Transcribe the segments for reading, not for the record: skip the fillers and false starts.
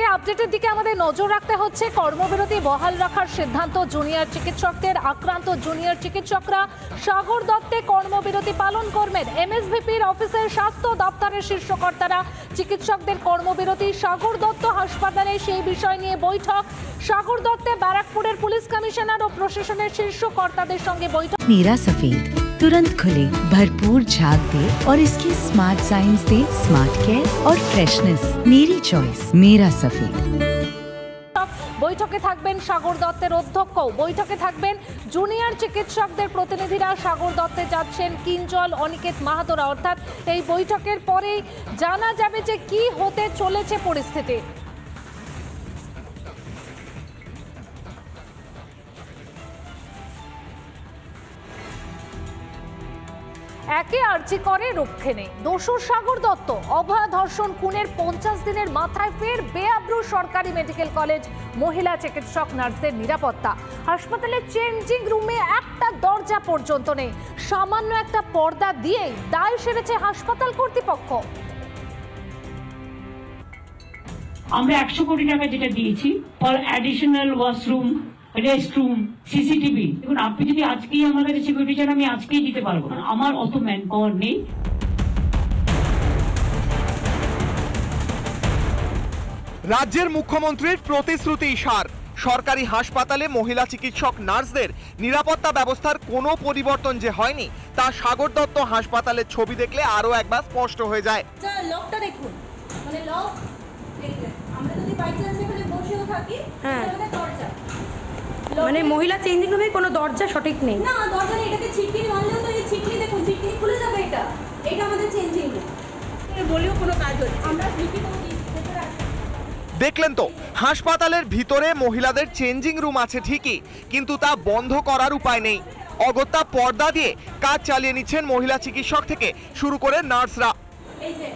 যে আপডেটের দিকে আমাদের নজর রাখতে হচ্ছে, কর্মবিরতি বহাল রাখার সিদ্ধান্ত জুনিয়র চিকিৎসকদের। আক্রান্ত জুনিয়র চিকিৎসকরা সাগর দত্তে কর্মবিরতি পালন করবেন। এমএসভিপির অফিসের স্বাস্থ্য দপ্তরের শীর্ষকর্তারা চিকিৎসকদের কর্মবিরতি। সাগর দত্ত হাসপাতালে সেই বিষয় নিয়ে বৈঠক। সাগর দত্তে ব্যারাকপুরের পুলিশ কমিশনার ও প্রশাসনের শীর্ষ কর্তাদের সঙ্গে বৈঠক। नीरा सफेद तुरंत खुले, भरपूर झाग दे और इसकी स्मार्ट साइंस दे स्मार्ट केयर और फ्रेशनेस। मेरी चॉइस मेरा सफेद। বৈঠকে থাকবেন সাগর দত্তের অধ্যক্ষ। বৈঠকে থাকবেন জুনিয়র চিকিৎসকদের প্রতিনিধিরা। সাগর দত্তে যাচ্ছেন কিঞ্জল, অনিকেত মাহাতোরা। অর্থাৎ এই বৈঠকের পরেই জানা যাবে যে কি হতে চলেছে পরিস্থিতি। একে আর্জি করে রক্ষে নেই, দোষর সাগর দত্ত। অভয়া ধর্ষণ খুনের 50 দিনের মাথায় ফের বেআব্রু সরকারি মেডিকেল কলেজ মহিলা চিকিৎসক নার্সদের নিরাপত্তা। হাসপাতালের চেঞ্জিং রুমে একটা দরজা পর্যন্ত নেই। সামান্য একটা পর্দা দিয়েই দায় সেরেছে হাসপাতাল কর্তৃপক্ষ। আমরা 100 কোটি টাকা যেটা দিয়েছি for additional washroom, restroom, CCTV. দেখুন, আপনি যদি আজকেই আমার কাছে সিকিউরিটি চান, আমি আজকেই দিতে পারবো, আমার অত ম্যান পাওয়ার নেই। রাজ্যের মুখ্যমন্ত্রীর প্রতিশ্রুতি সার। সরকারি হাসপাতালে মহিলা চিকিৎসক নার্সদের নিরাপত্তা ব্যবস্থার কোনো পরিবর্তন যে হয়নি তা সাগর দত্ত হাসপাতালের ছবি দেখলে আরো একবার স্পষ্ট হয়ে যায়। লকটা দেখুন, মানে লক দেখবেন, আমরা যদি বাই চান্স এখানে বসেও থাকি, তাহলে দরজা, মানে মহিলা চেঞ্জিং রুমে কোনো দরজা সঠিক নেই। না, দরজা নেই। এটাকে ছিটকি মারলেও তো এই ছিটকি দেখুন, ছিটকি খুলে যাবে। এটা আমাদের চেঞ্জিং রুম, বলেও কোনো কাজ হচ্ছে। আমরা ছিটকি তো দেখলেন তো, হাসপাতালের ভিতরে মহিলাদের চেঞ্জিং রুম আছে ঠিকই, কিন্তু তা বন্ধ করার উপায় নেই। অগত্যা পর্দা দিয়ে কাজ চালিয়ে নিচ্ছেন মহিলা চিকিৎসক থেকে শুরু করে নার্সরা। এই যে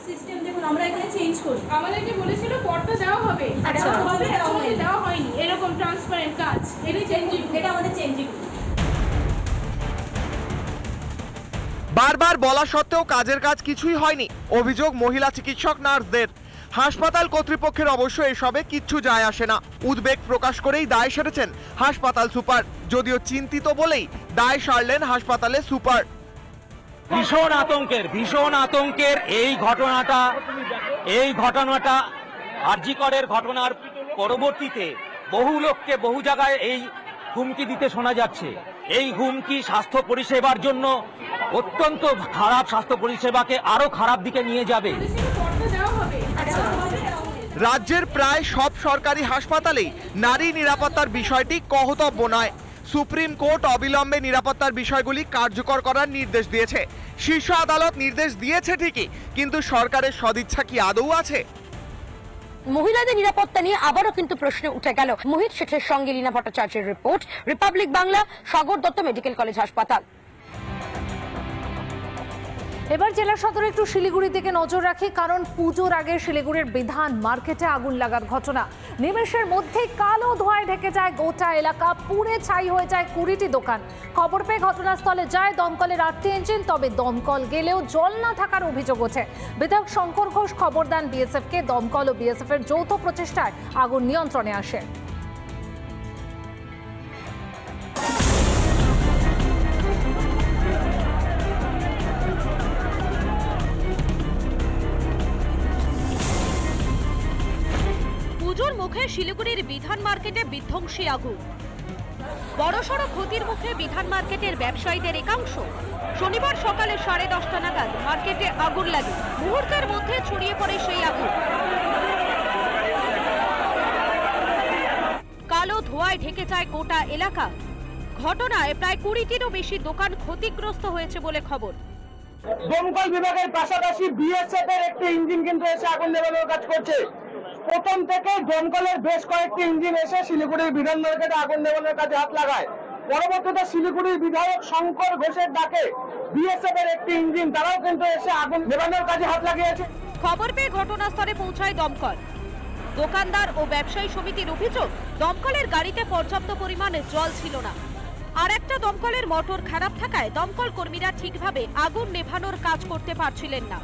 সিস্টেম দেখুন, আমরা এখানে চেঞ্জ করি। আমাদেরকে বলেছিল পর্দা দেওয়া হবে, আচ্ছা দেওয়া হয়নি। এরকম ট্রান্সপারেন্ট কাজ, এটাই চেঞ্জিং, এটা আমাদের চেঞ্জিং। বারবার বলা সত্ত্বেও কাজের কাজ কিছুই হয়নি, অভিযোগ মহিলা চিকিৎসক নার্সদের। হাসপাতাল কর্তৃপক্ষের অবশ্য এসবে কিচ্ছু যায় আসে না। উদ্বেগ প্রকাশ করেই দায় সেরেছেন হাসপাতাল সুপার। যদিও চিন্তিত বলেই দায় সারলেন হাসপাতালের সুপার। ভীষণ আতঙ্কের এই ঘটনাটা আরজিকরের ঘটনার পরবর্তীতে বহু লোককে বহু জায়গায় এই হুমকি দিতে শোনা যাচ্ছে। এই হুমকি স্বাস্থ্য পরিষেবার জন্য অত্যন্ত খারাপ, স্বাস্থ্য পরিষেবাকে আরো খারাপ দিকে নিয়ে যাবে। রাজ্যের প্রায় সব সরকারি হাসপাতালেই নারী নিরাপত্তার বিষয়টি কহতব্য নয়। সুপ্রিম কোর্ট অবিলম্বে নিরাপত্তার বিষয়গুলি কার্যকর করার নির্দেশ দিয়েছে। শীর্ষ আদালত নির্দেশ দিয়েছে ঠিকই, কিন্তু সরকারের সদিচ্ছা কি আদৌ আছে? মহিলাদের নিরাপত্তা নিয়ে আবারও কিন্তু প্রশ্ন উঠে গেল। মোহিত শেঠের সঙ্গে লীনা ভট্টাচার্যের report, Republic Bangla, Sagar Dutta medical college হাসপাতাল। এবার জেলা সদরে একটু শিলিগুড়ির দিকে নজর রাখি, কারণ পুজোর আগে শিলিগুড়ির বিধান মার্কেটে আগুন লাগার ঘটনা। নিমেষের মধ্যে কালো ধোঁয়ায় ঢেকে যায় গোটা এলাকা, পুড়ে ছাই হয়ে যায় 20টি দোকান। খবর পেয়ে ঘটনাস্থলে যায় দমকলের 8টি ইঞ্জিন, তবে দমকল গেলেও জল না থাকার অভিযোগ হচ্ছে। বিধায়ক শঙ্কর ঘোষ খবর দেন বিএসএফকে। দমকল ও বিএসএফ এর যৌথ প্রচেষ্টায় আগুন নিয়ন্ত্রণে আসে। পুজোর মুখে শিলিগুড়ির বিধান মার্কেটে বিধ্বংসী আগুন। বড়সড় ক্ষতির মুখে বিধান মার্কেটের ব্যবসায়ীদের একাংশ। শনিবার সকালে 10:30 নাগাদ মার্কেটে আগুন লাগে। মুহূর্তের মধ্যে ছড়িয়ে পড়ে সেই আগুন। কালো ধোঁয়ায় ঢেকে যায় গোটা এলাকা। ঘটনায় প্রায় 20টিরও বেশি দোকান ক্ষতিগ্রস্ত হয়েছে বলে খবর। দমকল বিভাগের পাশাপাশি বিএসএফ এর একটি ইঞ্জিন কিন্তু এসে আগুন নেভানোর কাজ করছে। প্রথম থেকে দমকলের বেশ কয়েকটি ইঞ্জিন এসে শিলিগুড়ির বিধান মার্কেটে আগুন নেভানোর কাজে হাত লাগায়। পরবর্তীতে শিলিগুড়ির বিধায়ক শঙ্কর ঘোষের ডাকে বিএসএফ এর একটি ইঞ্জিন তারাও কিন্তু এসে আগুন নেভানোর কাজে হাত লাগিয়েছে। খবর পেয়ে ঘটনাস্থলে পৌঁছায় দমকল। দোকানদার ও ব্যবসায়ী সমিতির অভিযোগ, দমকলের গাড়িতে পর্যাপ্ত পরিমাণে জল ছিল না। আর একটা দমকলের মোটর খারাপ থাকায় দমকল কর্মীরা ঠিকভাবে আগুন নেভানোর কাজ করতে পারছিলেন না।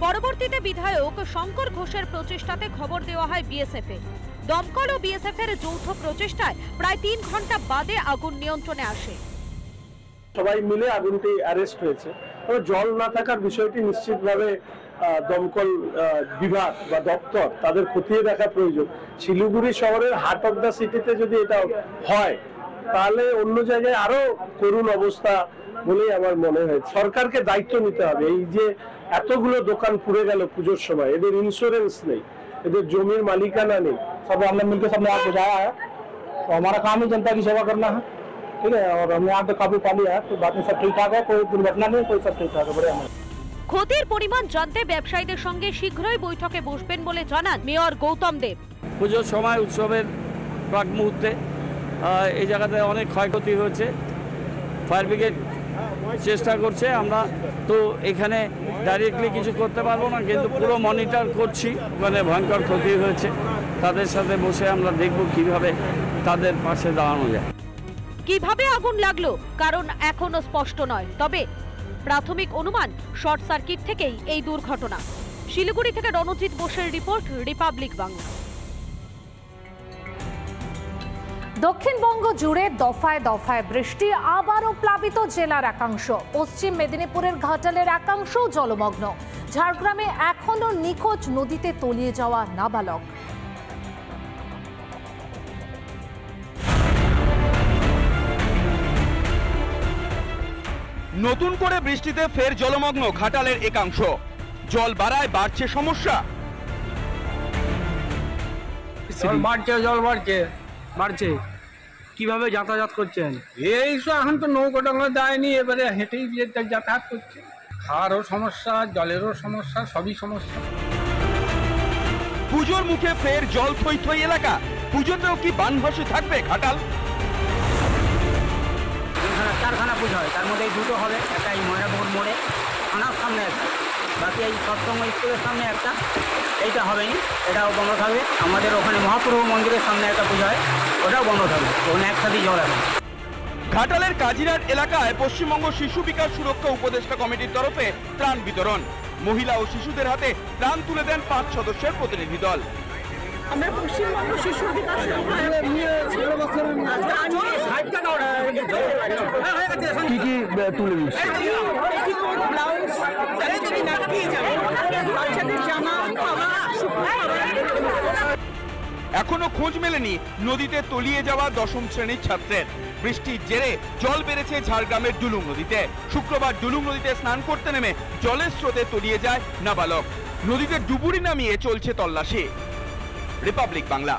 পরবর্তীতে বিধায়ক শঙ্কর ঘোষের প্রচেষ্টাতে খবর দেওয়া হয় বিএসএফ এ। দমকল ও বিএসএফ এর যৌথ প্রচেষ্টায় প্রায় 3 ঘন্টা বাদে আগুন নিয়ন্ত্রণে আসে। সবাই মিলে আগুনটি অ্যারেস্ট হয়েছে। জল না থাকার বিষয়টি নিশ্চিতভাবে দমকল বিভাগ বা দপ্তর তাদের খতিয়ে দেখা প্রয়োজন। শিলিগুড়ি শহরের হার্ট অফ দ্য সিটিতে যদি এটা হয় তাহলে অন্য জায়গায় আরো করুণ অবস্থা বলেই আমার মনে হয়। সরকারকে দায়িত্ব নিতে হবে। এই যে এতগুলো দোকান পুড়ে গেল পুজোর সময়, এদের ইন্স্যুরেন্স নেই, এদের জমির মালিকানা নেই। सब हमने मिलकर सबने आग बुझाया है, तो हमारा काम ही जनता की सेवा करना है, ठीक है। और हमने आग पे काबू पा लिया है, तो बाकी सब ठीक ठाक है, कोई दुर्घटना नहीं, कोई सब ठीक ठाक है, बढ़िया है। ক্ষতির পরিমাণ জানতে ব্যবসায়ীদের সঙ্গে শীঘ্রই বৈঠকে বসবেন বলে জানান মেয়র গৌতম দেব। পুজোর সময় উৎসবের প্রাক মুহূর্তে এই জায়গাতে অনেক ক্ষয়ক্ষতি হয়েছে। ফায়ার ব্রিগেড চেষ্টা করছে, আমরা তো এখানে ডাইরেক্টলি কিছু করতে পারবো না, কিন্তু পুরো মনিটর করছি। ওখানে ভয়ঙ্কর ক্ষতি হয়েছে, তাদের সাথে বসে আমরা দেখব কিভাবে তাদের পাশে দাঁড়ানো যায়। কিভাবে আগুন লাগলো কারণ এখনো স্পষ্ট নয়, তবে প্রাথমিক অনুমান শর্ট সার্কিট থেকেই এই দুর্ঘটনা। শিলিগুড়ি থেকে রণজিৎ বোসের রিপোর্ট, রিপাবলিক বাংলা। দক্ষিণবঙ্গ জুড়ে দফায় দফায় বৃষ্টি, আবারও প্লাবিত জেলার একাংশ। পশ্চিম মেদিনীপুরের ঘাটালের একাংশও জলমগ্ন। ঝাড়গ্রামে এখনো নিখোঁজ নদীতে তলিয়ে যাওয়া নাবালক। নতুন করে বৃষ্টিতে ফের জলমগ্ন ঘাটালের একাংশ। জল বাড়ায় বাড়ছে সমস্যা। জল বাড়ছে কিভাবে যাতায়াত করছেন? এই এখন তো নৌকা ডাঙ্গা দেয়নি, এবারে হেঁটেই যাতায়াত করছে। খাওয়ারও সমস্যা, জলেরও সমস্যা, সবই সমস্যা। পুজোর মুখে ফের জল থই থই এলাকা। পুজোতেও কি বানভাসী থাকবে ঘাটাল? চারখানা পুজো হয়, তার মধ্যে দুটো হবে, একটা এই ময়নাপুর মোড়ে থানার সামনে একটা, বাকি এই সৎসঙ্গ স্কুলের সামনে একটা, এইটা হবে না, এটাও বন্ধ থাকবে। আমাদের ওখানে মহাপ্রভু মন্দিরের সামনে একটা পুজো হয়, ওটাও বন্ধ থাকবে, ওখানে একসাথেই জল আছে। ঘাটালের কাজিরাট এলাকায় পশ্চিমবঙ্গ শিশু বিকাশ সুরক্ষা উপদেষ্টা কমিটির তরফে ত্রাণ বিতরণ। মহিলা ও শিশুদের হাতে ত্রাণ তুলে দেন 5 সদস্যের প্রতিনিধি দল। আমরা পশ্চিমবঙ্গ শিশু বিকাশ কি কি তুলে দিচ্ছি? এখনো খোঁজ মেলেনি নদীতে তলিয়ে যাওয়া 10ম শ্রেণীর ছাত্রের। বৃষ্টির জেরে জল বেড়েছে ঝাড়গ্রামের ডুলুং নদীতে। শুক্রবার ডুলুং নদীতে স্নান করতে নেমে জলের স্রোতে তলিয়ে যায় নাবালক। নদীতে ডুবুরি নামিয়ে চলছে তল্লাশি। রিপাবলিক বাংলা।